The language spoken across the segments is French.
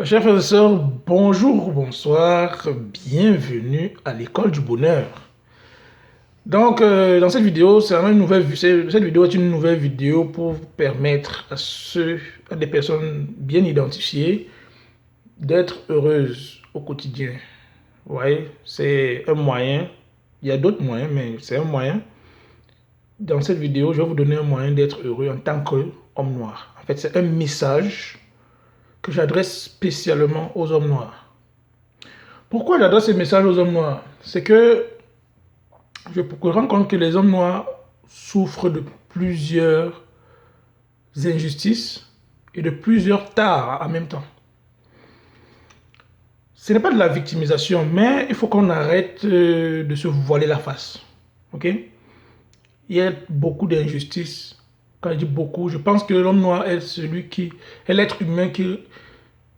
Chers frères et sœurs, bonjour, bonsoir, bienvenue à l'école du bonheur. Donc, dans cette vidéo, cette vidéo est une nouvelle vidéo pour permettre à des personnes bien identifiées d'être heureuses au quotidien. Vous voyez, c'est un moyen. Il y a d'autres moyens, mais c'est un moyen. Dans cette vidéo, je vais vous donner un moyen d'être heureux en tant qu'homme noir. En fait, c'est un message que j'adresse spécialement aux hommes noirs. Pourquoi j'adresse ce message aux hommes noirs? C'est que je me rends compte que les hommes noirs souffrent de plusieurs injustices et de plusieurs tares en même temps. Ce n'est pas de la victimisation, mais il faut qu'on arrête de se voiler la face. Ok? Il y a beaucoup d'injustices. Quand je dis beaucoup, je pense que l'homme noir est l'être humain qui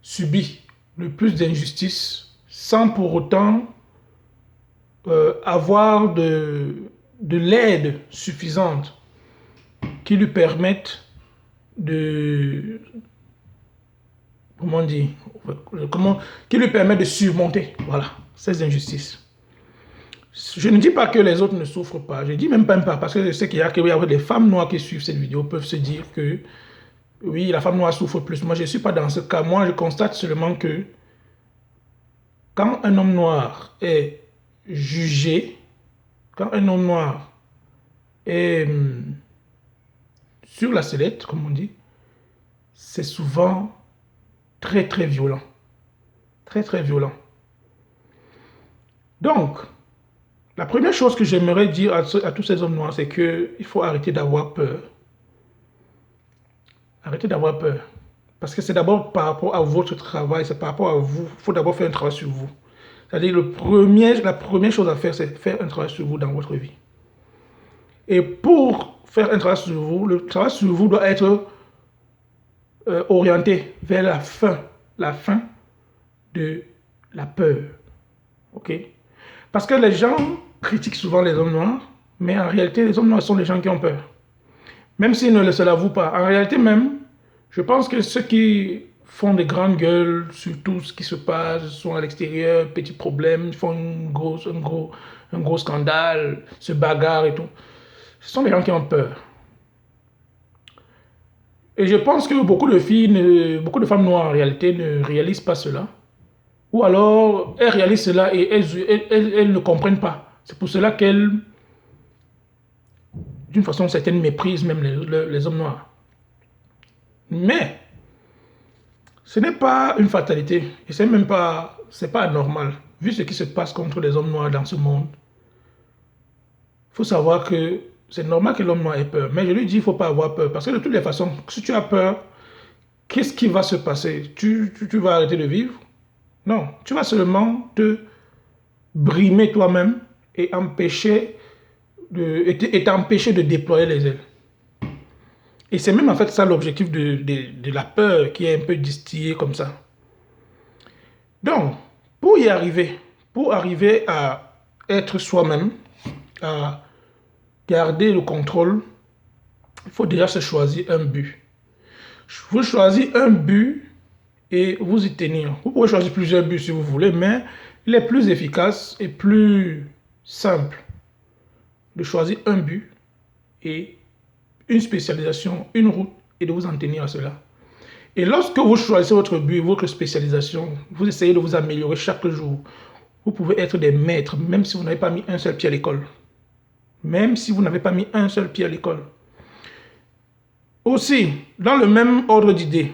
subit le plus d'injustices sans pour autant avoir de l'aide suffisante qui lui permette de qui lui permet de surmonter ces injustices. Je ne dis pas que les autres ne souffrent pas, je ne dis même pas, parce que je sais qu'il y a des femmes noires qui suivent cette vidéo peuvent se dire que oui, la femme noire souffre plus. Moi, je ne suis pas dans ce cas. Moi, je constate seulement que quand un homme noir est jugé, quand un homme noir est sur la sellette, comme on dit, c'est souvent très très violent. Très très violent. Donc, la première chose que j'aimerais dire à tous ces hommes noirs, c'est qu'il faut arrêter d'avoir peur. Arrêtez d'avoir peur. Parce que c'est d'abord par rapport à votre travail, c'est par rapport à vous. Il faut d'abord faire un travail sur vous. C'est-à-dire, la première chose à faire, c'est faire un travail sur vous dans votre vie. Et pour faire un travail sur vous, le travail sur vous doit être orienté vers la fin de la peur. Ok? Parce que les gens critiquent souvent les hommes noirs, mais en réalité, les hommes noirs sont les gens qui ont peur. Même s'ils ne se l'avouent pas. En réalité même, je pense que ceux qui font des grandes gueules sur tout ce qui se passe, sont à l'extérieur, petits problèmes, font un gros scandale, se bagarrent et tout, ce sont des gens qui ont peur. Et je pense que beaucoup de femmes noires en réalité ne réalisent pas cela. Ou alors, elles réalisent cela et elles ne comprennent pas. C'est pour cela qu'elles, d'une façon certaine, méprisent même les hommes noirs. Mais, ce n'est pas une fatalité. Et c'est pas anormal. Vu ce qui se passe contre les hommes noirs dans ce monde, il faut savoir que c'est normal que l'homme noir ait peur. Mais je lui dis, il ne faut pas avoir peur. Parce que de toutes les façons, si tu as peur, qu'est-ce qui va se passer? Tu vas arrêter de vivre? Non. Tu vas seulement te brimer toi-même et t'empêcher de déployer les ailes. Et c'est même en fait ça l'objectif de la peur qui est un peu distillée comme ça. Donc, pour arriver à être soi-même, à garder le contrôle, il faut déjà se choisir un but. Vous choisissez un but et vous y tenir. Vous pouvez choisir plusieurs buts si vous voulez, mais il est plus efficace et plus simple de choisir un but et une spécialisation, une route, et de vous en tenir à cela. Et lorsque vous choisissez votre but, votre spécialisation, vous essayez de vous améliorer chaque jour. Vous pouvez être des maîtres, même si vous n'avez pas mis un seul pied à l'école. Même si vous n'avez pas mis un seul pied à l'école. Aussi, dans le même ordre d'idée,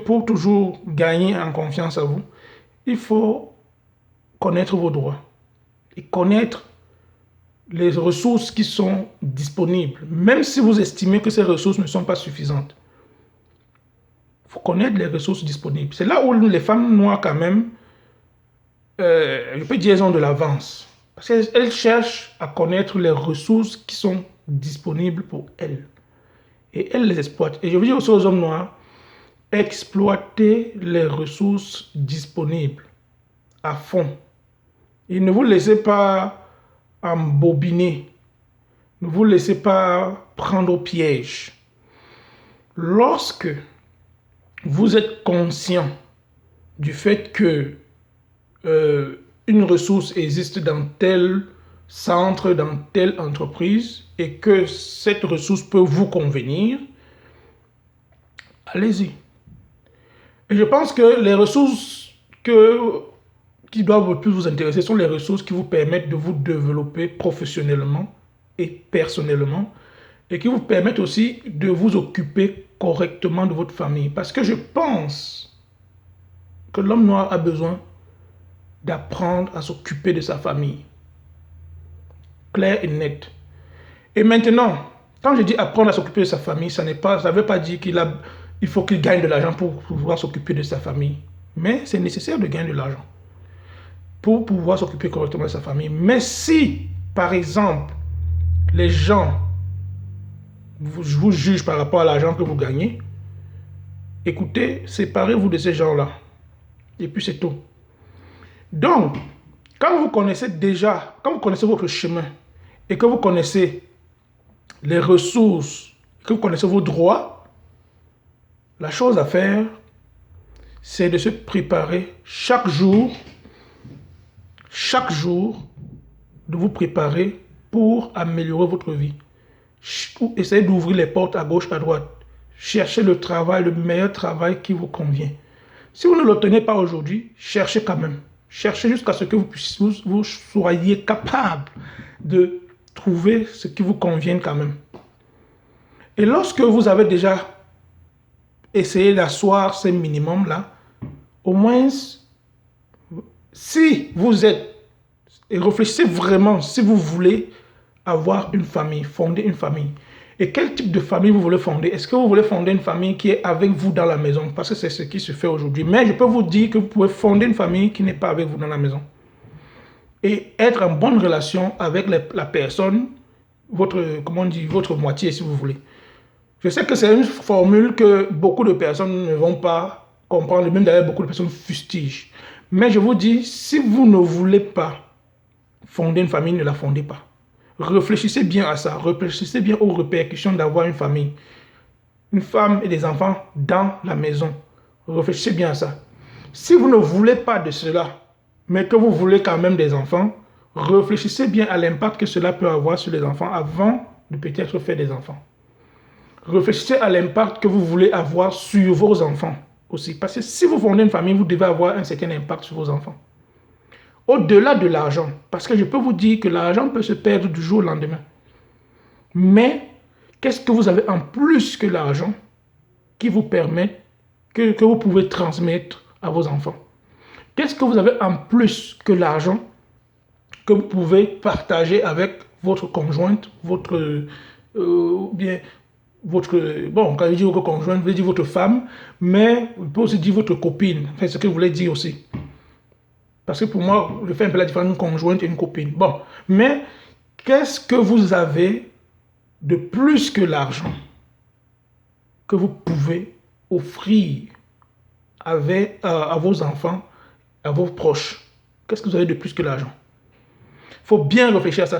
pour toujours gagner en confiance à vous, il faut connaître vos droits et connaître les ressources qui sont disponibles, même si vous estimez que ces ressources ne sont pas suffisantes. Il faut connaître les ressources disponibles. C'est là où les femmes noires, quand même, je peux dire, elles ont de l'avance. Parce qu'elles cherchent à connaître les ressources qui sont disponibles pour elles. Et elles les exploitent. Et je veux dire aussi aux hommes noirs, exploitez les ressources disponibles à fond. Et ne vous laissez pas embobiner. Ne vous laissez pas prendre au piège. Lorsque vous êtes conscient du fait que une ressource existe dans tel centre, dans telle entreprise, et que cette ressource peut vous convenir, allez-y. Et je pense que les ressources qui doivent le plus vous intéresser sont les ressources qui vous permettent de vous développer professionnellement et personnellement, et qui vous permettent aussi de vous occuper correctement de votre famille. Parce que je pense que l'homme noir a besoin d'apprendre à s'occuper de sa famille. Clair et net. Et maintenant, quand je dis apprendre à s'occuper de sa famille, ça ne veut pas dire il faut qu'il gagne de l'argent pour pouvoir s'occuper de sa famille. Mais c'est nécessaire de gagner de l'argent pour pouvoir s'occuper correctement de sa famille. Mais si, par exemple, les gens vous jugent par rapport à l'argent que vous gagnez, écoutez, séparez-vous de ces gens-là. Et puis c'est tout. Donc, quand vous connaissez votre chemin et que vous connaissez les ressources, que vous connaissez vos droits, la chose à faire, c'est de se préparer chaque jour, de vous préparer pour améliorer votre vie. Essayez d'ouvrir les portes à gauche, à droite. Cherchez le travail, le meilleur travail qui vous convient. Si vous ne l'obtenez pas aujourd'hui, cherchez quand même. Cherchez jusqu'à ce que vous soyez capable de trouver ce qui vous convient quand même. Et lorsque vous avez déjà essayé d'asseoir ces minimums-là, au moins, si vous êtes, et réfléchissez vraiment, si vous voulez avoir une famille, fonder une famille. Et quel type de famille vous voulez fonder? Est-ce que vous voulez fonder une famille qui est avec vous dans la maison? Parce que c'est ce qui se fait aujourd'hui. Mais je peux vous dire que vous pouvez fonder une famille qui n'est pas avec vous dans la maison. Et être en bonne relation avec la personne, votre moitié si vous voulez. Je sais que c'est une formule que beaucoup de personnes ne vont pas comprendre, même d'ailleurs beaucoup de personnes fustigent. Mais je vous dis, si vous ne voulez pas fonder une famille, ne la fondez pas. Réfléchissez bien à ça, réfléchissez bien aux répercussions d'avoir une famille, une femme et des enfants dans la maison. Réfléchissez bien à ça. Si vous ne voulez pas de cela, mais que vous voulez quand même des enfants, réfléchissez bien à l'impact que cela peut avoir sur les enfants avant de peut-être faire des enfants. Réfléchissez à l'impact que vous voulez avoir sur vos enfants aussi. Parce que si vous fondez une famille, vous devez avoir un certain impact sur vos enfants. Au-delà de l'argent, parce que je peux vous dire que l'argent peut se perdre du jour au lendemain. Mais qu'est-ce que vous avez en plus que l'argent qui vous permet, que vous pouvez transmettre à vos enfants? Qu'est-ce que vous avez en plus que l'argent que vous pouvez partager avec votre conjointe, bon, quand je dis votre conjointe, je veux dire votre femme, mais on peut aussi dire votre copine, c'est ce que vous voulez dire aussi. Parce que pour moi, je fais un peu la différence entre une conjointe et une copine. Bon, mais qu'est-ce que vous avez de plus que l'argent que vous pouvez offrir à vos enfants, à vos proches? Qu'est-ce que vous avez de plus que l'argent? Il faut bien réfléchir à ça.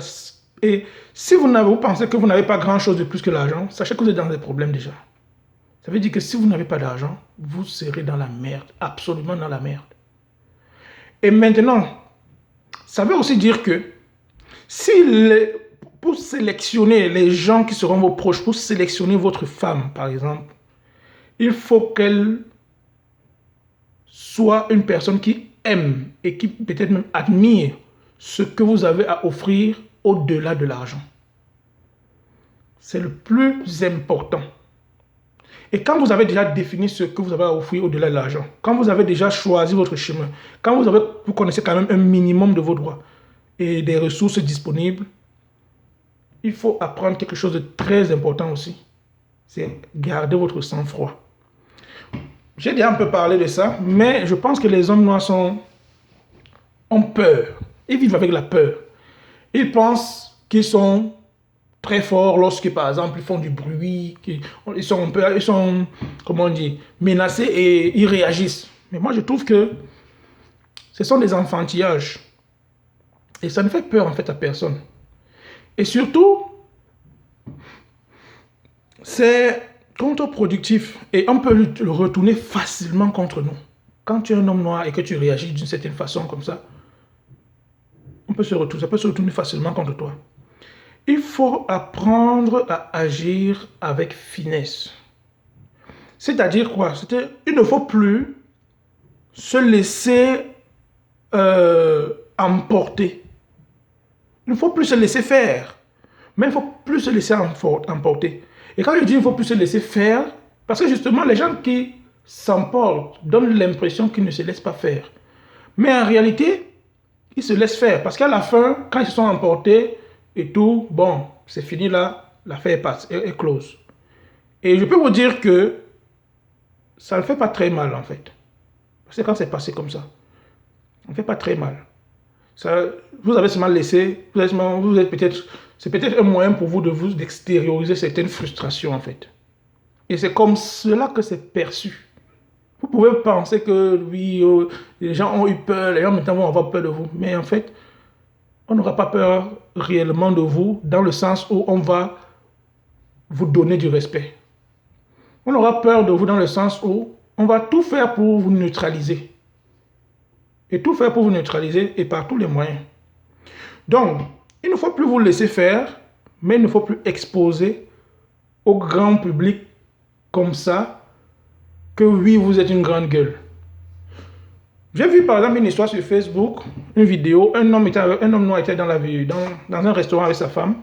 Et si vous pensez que vous n'avez pas grand-chose de plus que l'argent, sachez que vous êtes dans des problèmes déjà. Ça veut dire que si vous n'avez pas d'argent, vous serez dans la merde, absolument dans la merde. Et maintenant, ça veut aussi dire que pour sélectionner les gens qui seront vos proches, pour sélectionner votre femme, par exemple, il faut qu'elle soit une personne qui aime et qui peut-être même admire ce que vous avez à offrir au-delà de l'argent. C'est le plus important. Et quand vous avez déjà défini ce que vous avez à offrir au-delà de l'argent, quand vous avez déjà choisi votre chemin, quand vous connaissez quand même un minimum de vos droits et des ressources disponibles, il faut apprendre quelque chose de très important aussi. C'est garder votre sang-froid. J'ai déjà un peu parlé de ça, mais je pense que les hommes noirs ont peur. Ils vivent avec la peur. Ils pensent qu'ils sont très forts lorsque, par exemple, ils font du bruit, ils sont comment on dit, menacés et ils réagissent. Mais moi, je trouve que ce sont des enfantillages. Et ça ne fait peur, en fait, à personne. Et surtout, c'est contre-productif. Et on peut le retourner facilement contre nous. quand tu es un homme noir et que tu réagis d'une certaine façon comme ça, ça peut se retourner facilement contre toi. Il faut apprendre à agir avec finesse. C'est-à-dire quoi? Il ne faut plus se laisser emporter. Il ne faut plus se laisser faire. Mais il ne faut plus se laisser emporter. Et quand je dis il ne faut plus se laisser faire, parce que justement, les gens qui s'emportent donnent l'impression qu'ils ne se laissent pas faire. Mais en réalité, ils se laissent faire. Parce qu'à la fin, quand ils se sont emportés et tout, bon, c'est fini là, l'affaire est close. Et je peux vous dire que ça ne fait pas très mal en fait. Parce que quand c'est passé comme ça, ça ne fait pas très mal. Ça, vous avez seulement laissé, vous êtes peut-être, c'est peut-être un moyen pour vous d'extérioriser certaines frustrations en fait. Et c'est comme cela que c'est perçu. Vous pouvez penser que oui, les gens ont eu peur, les gens maintenant vont avoir peur de vous. Mais en fait, on n'aura pas peur réellement de vous dans le sens où on va vous donner du respect. On aura peur de vous dans le sens où on va tout faire pour vous neutraliser. Et tout faire pour vous neutraliser et par tous les moyens. Donc, il ne faut plus vous laisser faire, mais il ne faut plus exposer au grand public comme ça que oui, vous êtes une grande gueule. J'ai vu par exemple une histoire sur Facebook, une vidéo, un homme noir était dans un restaurant avec sa femme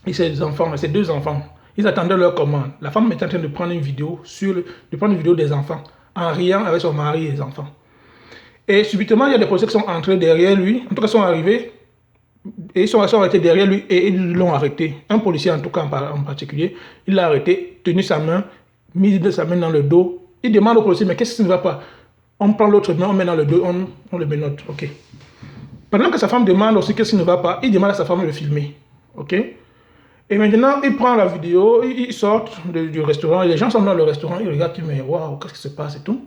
et ses enfants, ses deux enfants. Ils attendaient leur commande. La femme était en train de prendre une vidéo des enfants, en riant avec son mari et les enfants. Et subitement, il y a des policiers qui sont entrés derrière lui, en tout cas sont arrivés, et ils sont arrêtés derrière lui et ils l'ont arrêté. Un policier en tout cas en particulier, il l'a arrêté, tenu sa main, mis sa main dans le dos. Il demande au policier, mais qu'est-ce qui ne va pas? On prend l'autre main, on met dans le dos, on le menotte. Ok. Pendant que sa femme demande aussi qu'est-ce qui ne va pas, il demande à sa femme de le filmer. Ok. Et maintenant, il prend la vidéo, il sort du restaurant, et les gens sont dans le restaurant, ils regardent, mais waouh, qu'est-ce qui se passe et tout.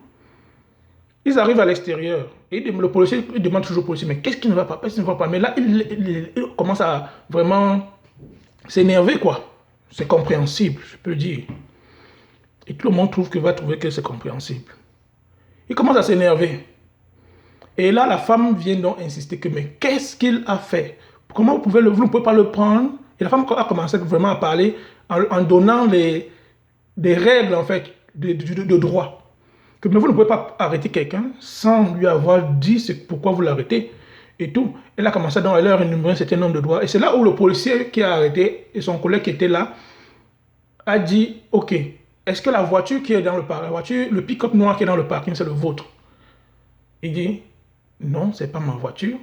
Ils arrivent à l'extérieur, et le policier, il demande toujours au policier, mais qu'est-ce qui ne va pas, qu'est-ce qui ne va pas? Mais là, il commence à vraiment s'énerver, quoi. C'est compréhensible, je peux le dire. Et tout le monde va trouver que c'est compréhensible. Il commence à s'énerver. Et là, la femme vient donc insister que, mais qu'est-ce qu'il a fait? Comment vous ne pouvez pas le prendre? Et la femme a commencé vraiment à parler en donnant des règles, en fait, de droit. Que mais vous ne pouvez pas arrêter quelqu'un sans lui avoir dit pourquoi vous l'arrêtez et tout. Elle a commencé à leur énumérer un certain nombre de droits. Et c'est là où le policier qui a arrêté et son collègue qui était là a dit, ok, est-ce que la voiture qui est dans le parking, le pick-up noir qui est dans le parking, c'est le vôtre? Il dit, non, c'est pas ma voiture.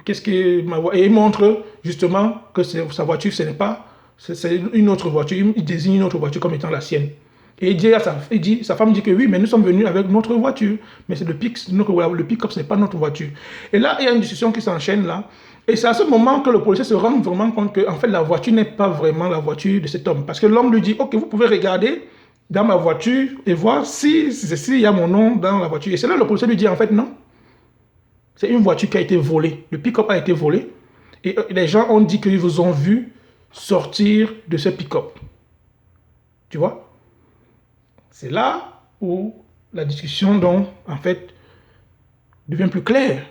Qu'est-ce que ma voiture? Et il montre justement que sa voiture, ce n'est pas, c'est une autre voiture. Il désigne une autre voiture comme étant la sienne. Et sa femme dit que oui, mais nous sommes venus avec notre voiture. Mais c'est le pick-up, ce n'est pas notre voiture. Et là, il y a une discussion qui s'enchaîne là. Et c'est à ce moment que le policier se rend vraiment compte que en fait, la voiture n'est pas vraiment la voiture de cet homme. Parce que l'homme lui dit, ok, vous pouvez regarder dans ma voiture et voir s'il y a mon nom dans la voiture. Et c'est là que le policier lui dit, en fait, non. C'est une voiture qui a été volée. Le pick-up a été volé. Et les gens ont dit qu'ils vous ont vu sortir de ce pick-up. Tu vois? C'est là où la discussion, donc, en fait, devient plus claire.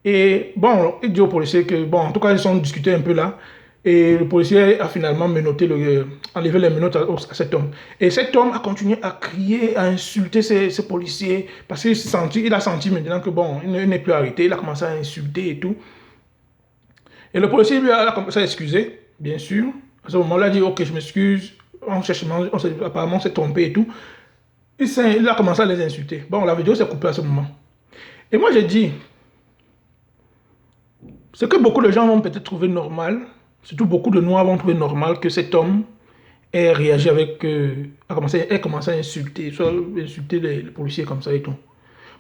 Et bon, il dit au policier que, bon, en tout cas, ils ont discuté un peu là. Et le policier a finalement enlevé les menottes à cet homme. Et cet homme a continué à crier, à insulter ces policiers. Parce qu'il a senti maintenant que, bon, il n'est plus arrêté. Il a commencé à insulter et tout. Et le policier lui a commencé à excuser, bien sûr. À ce moment-là, il a dit, ok, je m'excuse. Apparemment, on s'est trompé et tout. Il a commencé à les insulter. Bon, la vidéo s'est coupée à ce moment. Et moi, j'ai dit, ce que beaucoup de gens vont peut-être trouver normal, surtout beaucoup de Noirs vont trouver normal que cet homme ait réagi ait commencé à insulter les policiers comme ça et tout.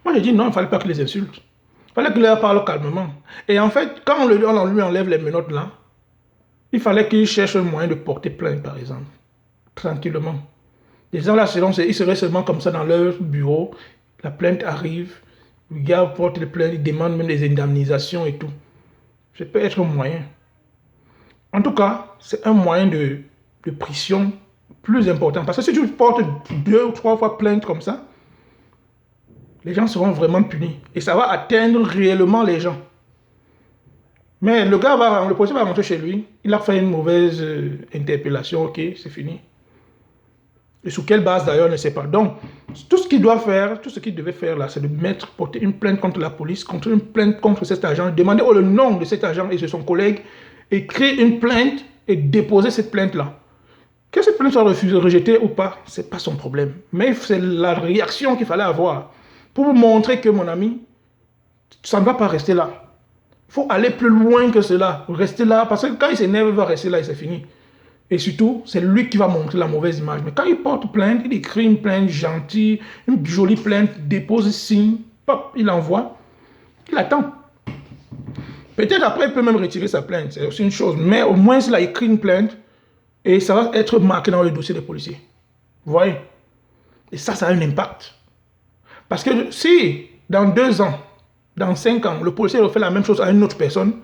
Moi, j'ai dit non, il ne fallait pas qu'il les insulte. Il fallait qu'il leur parle calmement. Et en fait, quand on lui enlève les menottes là, il fallait qu'il cherche un moyen de porter plainte, par exemple. Tranquillement. Les gens là, ils seraient seulement comme ça dans leur bureau. La plainte arrive. Le gars porte les plaintes, il demande même des indemnisations et tout. Ça peut être un moyen. En tout cas, c'est un moyen de pression plus important. Parce que si tu portes 2 ou 3 fois plainte comme ça, Les gens seront vraiment punis. Et ça va atteindre réellement les gens. Mais le policier va rentrer chez lui. Il a fait une mauvaise interpellation. Ok, c'est fini. Et sous quelle base d'ailleurs, on ne sait pas. Donc, tout ce qu'il doit faire, tout ce qu'il devait faire là, c'est de porter une plainte contre la police, une plainte contre cet agent, demander le nom de cet agent et de son collègue, et créer une plainte et déposer cette plainte-là. Que cette plainte soit refusée, rejetée ou pas, ce n'est pas son problème. Mais c'est la réaction qu'il fallait avoir pour vous montrer que, mon ami, ça ne va pas rester là. Il faut aller plus loin que cela. Rester là, parce que quand il s'énerve, il va rester là et c'est fini. Et surtout, c'est lui qui va montrer la mauvaise image. Mais quand il porte plainte, il écrit une plainte gentille, une jolie plainte, dépose, signe, pop, il envoie, il attend. Peut-être après, il peut même retirer sa plainte, c'est aussi une chose. Mais au moins, il a écrit une plainte et ça va être marqué dans le dossier des policiers. Vous voyez? Et ça a un impact. Parce que si, dans 2 ans, dans 5 ans, le policier refait la même chose à une autre personne,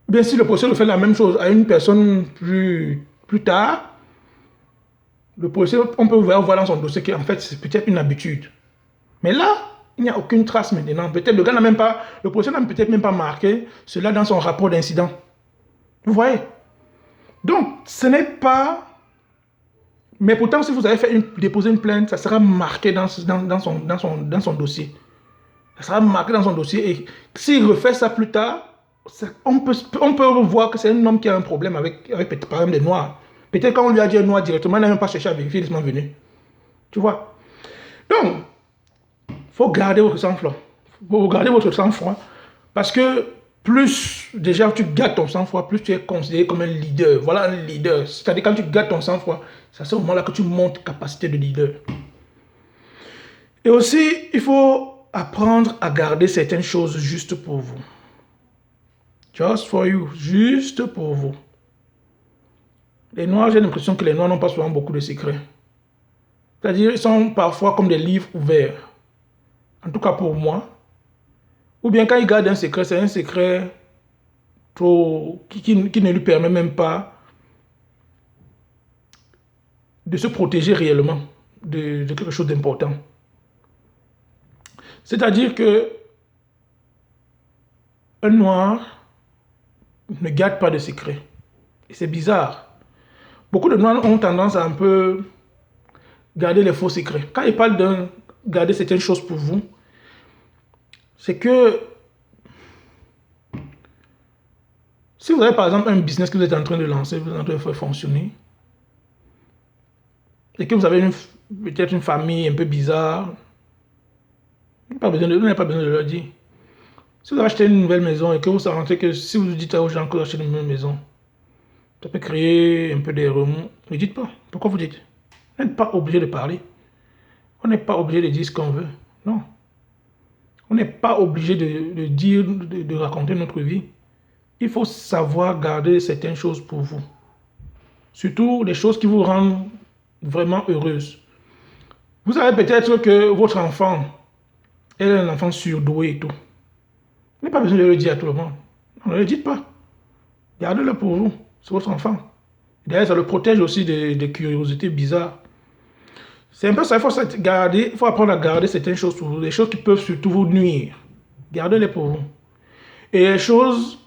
bien si le policier refait la même chose à une personne plus tard, le policier, on peut voir dans son dossier qu'en fait, c'est peut-être une habitude. Mais là, il n'y a aucune trace maintenant. Peut-être le gars n'a même pas, le policier n'a peut-être même pas marqué cela dans son rapport d'incident. Vous voyez? Donc, ce n'est pas... Mais pourtant, si vous avez déposé une plainte, ça sera marqué dans son dossier. Ça sera marqué dans son dossier. Et s'il refait ça plus tard, on peut voir que c'est un homme qui a un problème avec par exemple, les Noirs. Peut-être quand on lui a dit un Noir directement, il n'a même pas cherché à vérifier, ils sont venus. Tu vois? Donc, il faut garder votre sang-froid. Faut garder votre sang-froid. Parce que plus déjà tu gardes ton sang-froid, plus tu es considéré comme un leader. Voilà un leader. C'est-à-dire quand tu gardes ton sang-froid, c'est à ce moment-là que tu montes capacité de leader. Et aussi, il faut apprendre à garder certaines choses juste pour vous. Just for you. Juste pour vous. Les Noirs, j'ai l'impression que les Noirs n'ont pas souvent beaucoup de secrets. C'est-à-dire, ils sont parfois comme des livres ouverts. En tout cas pour moi. Ou bien quand ils gardent un secret, c'est un secret qui ne lui permet même pas de se protéger réellement de quelque chose d'important. C'est-à-dire que un Noir ne garde pas de secret. Et c'est bizarre. Beaucoup de Noirs ont tendance à un peu garder les faux secrets. Quand ils parlent de garder certaines choses pour vous, c'est que si vous avez par exemple un business que vous êtes en train de lancer, vous êtes en train de faire fonctionner, et que vous avez peut-être une famille un peu bizarre, vous n'avez pas besoin de leur dire. Si vous avez acheté une nouvelle maison et que vous sentez que si vous dites aux gens que vous achetez une nouvelle maison, ça peut créer un peu des remous, ne dites pas. Pourquoi vous dites? On n'est pas obligé de parler. On n'est pas obligé de dire ce qu'on veut. Non. On n'est pas obligé de dire, de raconter notre vie. Il faut savoir garder certaines choses pour vous. Surtout les choses qui vous rendent vraiment heureuse. Vous savez peut-être que votre enfant est un enfant surdoué et tout. Vous n'avez pas besoin de le dire à tout le monde. Non, ne le dites pas. Gardez-le pour vous. C'est votre enfant. D'ailleurs, ça le protège aussi des curiosités bizarres. C'est un peu ça, il faut apprendre à garder certaines choses pour vous, des choses qui peuvent surtout vous nuire. Gardez-les pour vous. Et les choses,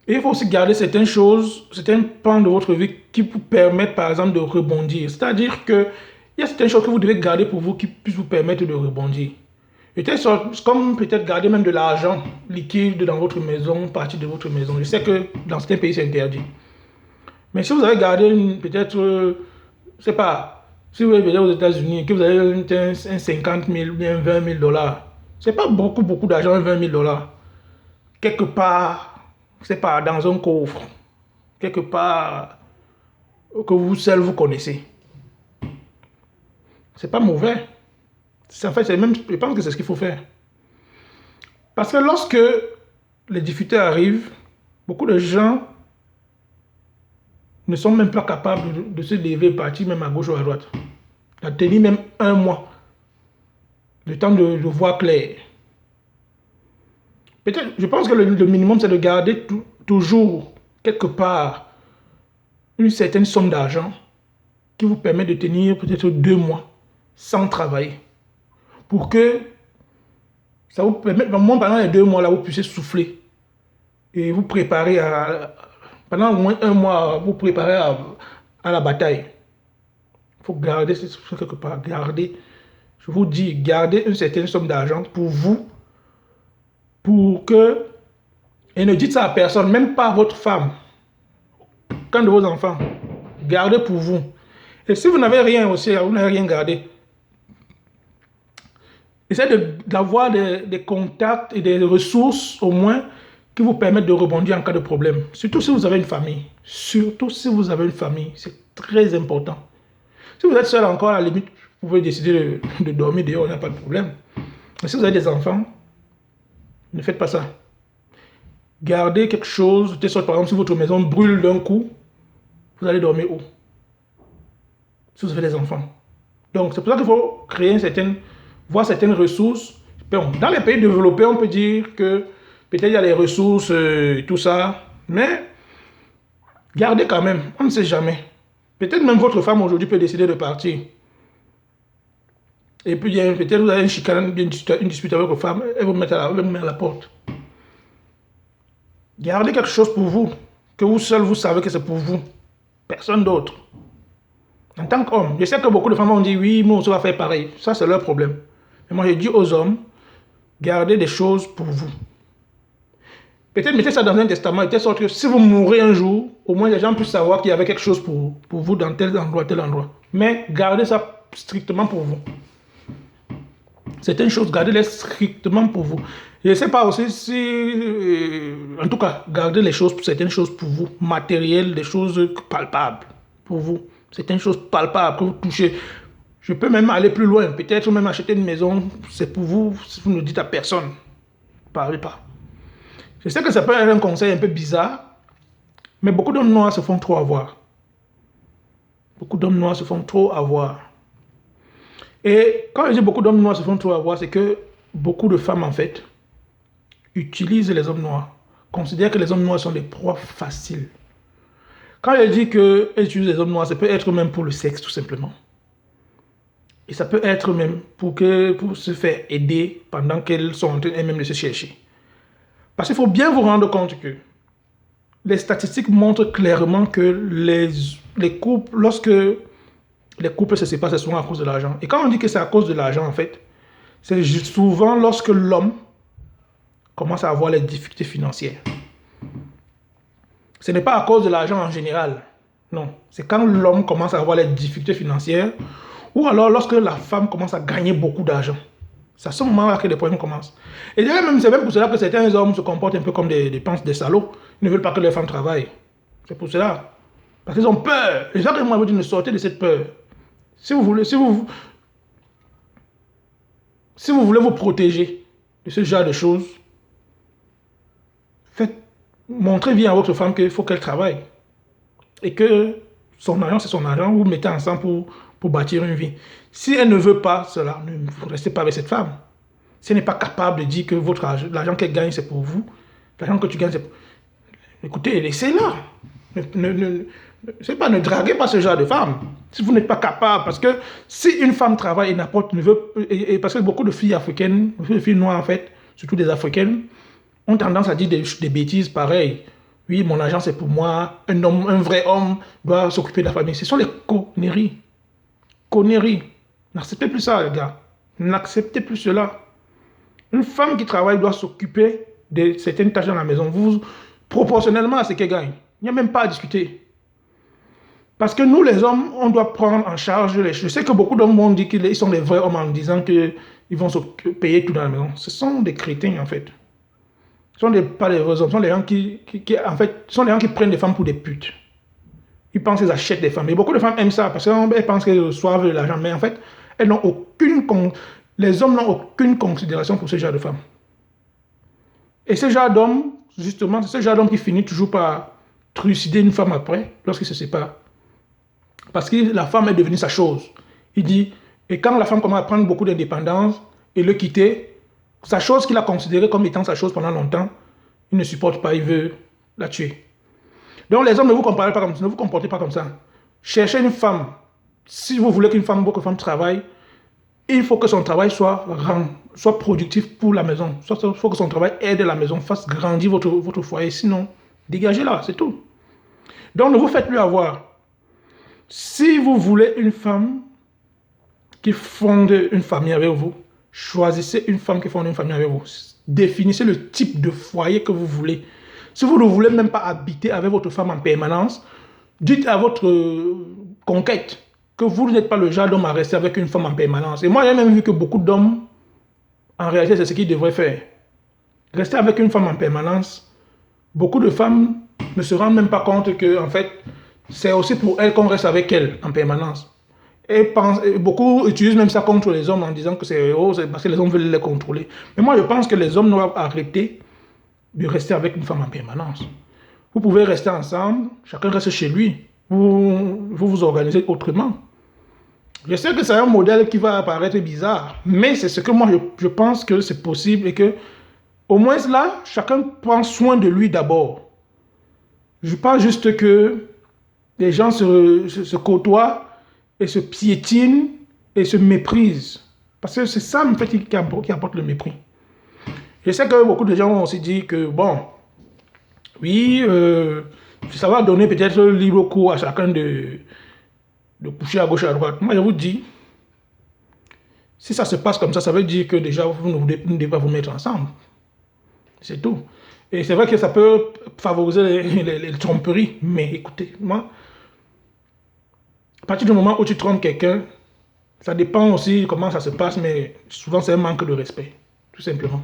il faut aussi garder certaines choses, certains pans de votre vie qui vous permettent par exemple de rebondir. C'est-à-dire qu'il y a certaines choses que vous devez garder pour vous qui puissent vous permettre de rebondir. Comme peut-être garder même de l'argent liquide dans votre maison, partie de votre maison. Je sais que dans certains pays c'est interdit. Mais si vous avez gardé peut-être, je ne sais pas, si vous êtes aux États-Unis et que vous avez un 50 000 ou bien 20 000 dollars, ce n'est pas beaucoup d'argent, 20 000 dollars. Quelque part, c'est pas dans un coffre, quelque part que vous seul vous connaissez. C'est pas mauvais. En fait, je pense que c'est ce qu'il faut faire. Parce que lorsque les difficultés arrivent, beaucoup de gens ne sont même pas capables de se lever et partir même à gauche ou à droite. De tenir même 1 mois. Le temps de voir clair. Peut-être, je pense que le minimum, c'est de garder toujours, quelque part, une certaine somme d'argent qui vous permet de tenir peut-être 2 mois sans travailler. pour que ça vous permette, pendant les 2 mois là, vous puissiez souffler et vous préparer pendant au moins 1 mois, vous préparer à la bataille. Il faut garder quelque part, je vous dis, gardez une certaine somme d'argent pour vous, pour que, et ne dites ça à personne, même pas à votre femme, qu'un de vos enfants, gardez pour vous. Et si vous n'avez rien aussi, vous n'avez rien gardé, essayez d'avoir des contacts et des ressources au moins qui vous permettent de rebondir en cas de problème. Surtout si vous avez une famille. Surtout si vous avez une famille, c'est très important. Si vous êtes seul encore, à la limite, vous pouvez décider de dormir dehors, il n'y a pas de problème. Mais si vous avez des enfants, ne faites pas ça. Gardez quelque chose, de telle sorte, par exemple, si votre maison brûle d'un coup, vous allez dormir où? Si vous avez des enfants. Donc, c'est pour ça qu'il faut créer voir certaines ressources. Bon, dans les pays développés, on peut dire que peut-être il y a les ressources et tout ça, mais gardez quand même, on ne sait jamais. Peut-être même votre femme aujourd'hui peut décider de partir. Et puis peut-être vous avez une chicane, une dispute avec votre femme, elle vous met à la porte. Gardez quelque chose pour vous, que vous seul vous savez que c'est pour vous, personne d'autre. En tant qu'homme, je sais que beaucoup de femmes ont dit oui, moi aussi on va faire pareil. Ça c'est leur problème. Mais moi je dis aux hommes, gardez des choses pour vous. Peut-être mettez ça dans un testament, de telle sorte que si vous mourrez un jour, au moins les gens puissent savoir qu'il y avait quelque chose pour vous dans tel endroit, tel endroit. Mais gardez ça strictement pour vous. Certaines choses, gardez-les strictement pour vous. Je ne sais pas aussi si... en tout cas, gardez certaines choses pour vous. Matérielles, des choses palpables pour vous. Certaines choses palpables que vous touchez. Je peux même aller plus loin. Peut-être même acheter une maison. C'est pour vous, si vous ne dites à personne. Ne parlez pas. Je sais que ça peut être un conseil un peu bizarre. Mais beaucoup d'hommes noirs se font trop avoir. Beaucoup d'hommes noirs se font trop avoir. Et quand je dis beaucoup d'hommes noirs se font trop avoir, c'est que beaucoup de femmes, en fait, utilisent les hommes noirs, considèrent que les hommes noirs sont des proies faciles. Quand je dis qu'elles utilisent les hommes noirs, ça peut être même pour le sexe, tout simplement. Et ça peut être même pour se faire aider pendant qu'elles sont en train elles-mêmes de se chercher. Parce qu'il faut bien vous rendre compte que les statistiques montrent clairement que les couples, lorsque les couples se séparent, c'est souvent à cause de l'argent. Et quand on dit que c'est à cause de l'argent, en fait, c'est souvent lorsque l'homme commence à avoir les difficultés financières. Ce n'est pas à cause de l'argent en général. Non, c'est quand l'homme commence à avoir les difficultés financières ou alors lorsque la femme commence à gagner beaucoup d'argent. C'est à ce moment-là que les problèmes commencent. Et c'est même pour cela que certains hommes se comportent un peu comme des salauds. Ils ne veulent pas que les femmes travaillent. C'est pour cela. Parce qu'ils ont peur. Les gens qui m'ont dit de sortir de cette peur. Si vous voulez vous protéger de ce genre de choses, montrez bien à votre femme qu'il faut qu'elle travaille. Et que son argent, c'est son argent. Vous mettez ensemble pour bâtir une vie. Si elle ne veut pas cela, ne restez pas avec cette femme. Si elle n'est pas capable de dire que l'argent qu'elle gagne, c'est pour vous, l'argent que tu gagnes, c'est pour... Écoutez, laissez-la. Ne draguez pas ce genre de femme. Si vous n'êtes pas capable, parce que si une femme travaille et parce que beaucoup de filles africaines, de filles noires en fait, surtout des africaines, ont tendance à dire des bêtises pareilles. Oui, mon argent c'est pour moi, un vrai homme doit s'occuper de la famille. Ce sont les conneries. Conneries. N'acceptez plus ça, les gars. N'acceptez plus cela. Une femme qui travaille doit s'occuper de certaines tâches dans la maison, proportionnellement à ce qu'elle gagne. Il n'y a même pas à discuter. Parce que nous, les hommes, on doit prendre en charge les choses. Je sais que beaucoup d'hommes vont dire qu'ils sont des vrais hommes en disant qu'ils vont se payer tout dans la maison. Ce sont des crétins, en fait. Ce ne sont pas des vrais hommes. Ce sont les gens en fait, sont les gens qui prennent des femmes pour des putes. Ils pensent qu'ils achètent des femmes. Et beaucoup de femmes aiment ça parce qu'elles pensent qu'elles reçoivent de l'argent. Mais en fait, les hommes n'ont aucune considération pour ce genre de femmes. Et ce genre d'homme, justement, c'est ce genre d'homme qui finit toujours par trucider une femme après, lorsqu'il se sépare. Parce que la femme est devenue sa chose. Il dit, et quand la femme commence à prendre beaucoup d'indépendance et le quitter, sa chose qu'il a considérée comme étant sa chose pendant longtemps, il ne supporte pas, il veut la tuer. Donc les hommes, ne vous comportez pas comme ça. Cherchez une femme. Si vous voulez votre femme travaille, il faut que son travail soit productif pour la maison. Il faut que son travail aide la maison, fasse grandir votre foyer. Sinon, dégagez-la, c'est tout. Donc, ne vous faites plus avoir. Si vous voulez une femme qui fonde une famille avec vous, choisissez une femme qui fonde une famille avec vous. Définissez le type de foyer que vous voulez. Si vous ne voulez même pas habiter avec votre femme en permanence, dites à votre conquête que vous n'êtes pas le genre d'homme à rester avec une femme en permanence. Et moi, j'ai même vu que beaucoup d'hommes, en réalité, c'est ce qu'ils devraient faire. Rester avec une femme en permanence, beaucoup de femmes ne se rendent même pas compte que, en fait, c'est aussi pour elles qu'on reste avec elles en permanence. Et beaucoup utilisent même ça contre les hommes en disant que c'est parce que les hommes veulent les contrôler. Mais moi, je pense que les hommes doivent arrêter de rester avec une femme en permanence. Vous pouvez rester ensemble, chacun reste chez lui. Vous organisez autrement. Je sais que c'est un modèle qui va apparaître bizarre, mais c'est ce que moi je pense que c'est possible et que au moins là, chacun prend soin de lui d'abord. Je pense juste que les gens se côtoient et se piétinent et se méprisent. Parce que c'est ça en fait qui apporte le mépris. Je sais que beaucoup de gens ont aussi dit que bon, oui, ça va donner peut-être libre cours à chacun de coucher à gauche et à droite. Moi, je vous dis, si ça se passe comme ça veut dire que déjà, vous ne devez pas vous mettre ensemble. C'est tout. Et c'est vrai que ça peut favoriser les tromperies. Mais écoutez, moi, à partir du moment où tu trompes quelqu'un, ça dépend aussi comment ça se passe, mais souvent c'est un manque de respect, tout simplement.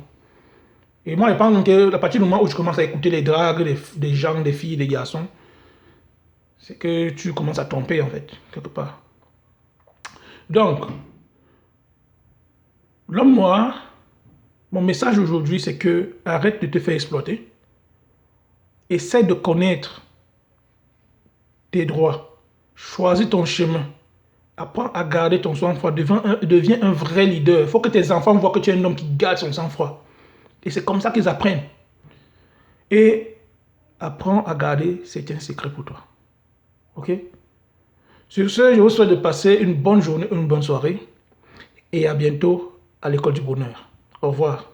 Et moi, je pense qu'à partir du moment où je commence à écouter les dragues des gens, des filles, des garçons, c'est que tu commences à tromper, en fait, quelque part. Donc, l'homme noir, mon message aujourd'hui, c'est que arrête de te faire exploiter. Essaie de connaître tes droits. Choisis ton chemin. Apprends à garder ton sang-froid. Deviens un vrai leader. Il faut que tes enfants voient que tu es un homme qui garde son sang-froid. Et c'est comme ça qu'ils apprennent. Et apprends à garder certains secrets pour toi. Ok? Sur ce, je vous souhaite de passer une bonne journée, une bonne soirée. Et à bientôt à l'école du bonheur. Au revoir.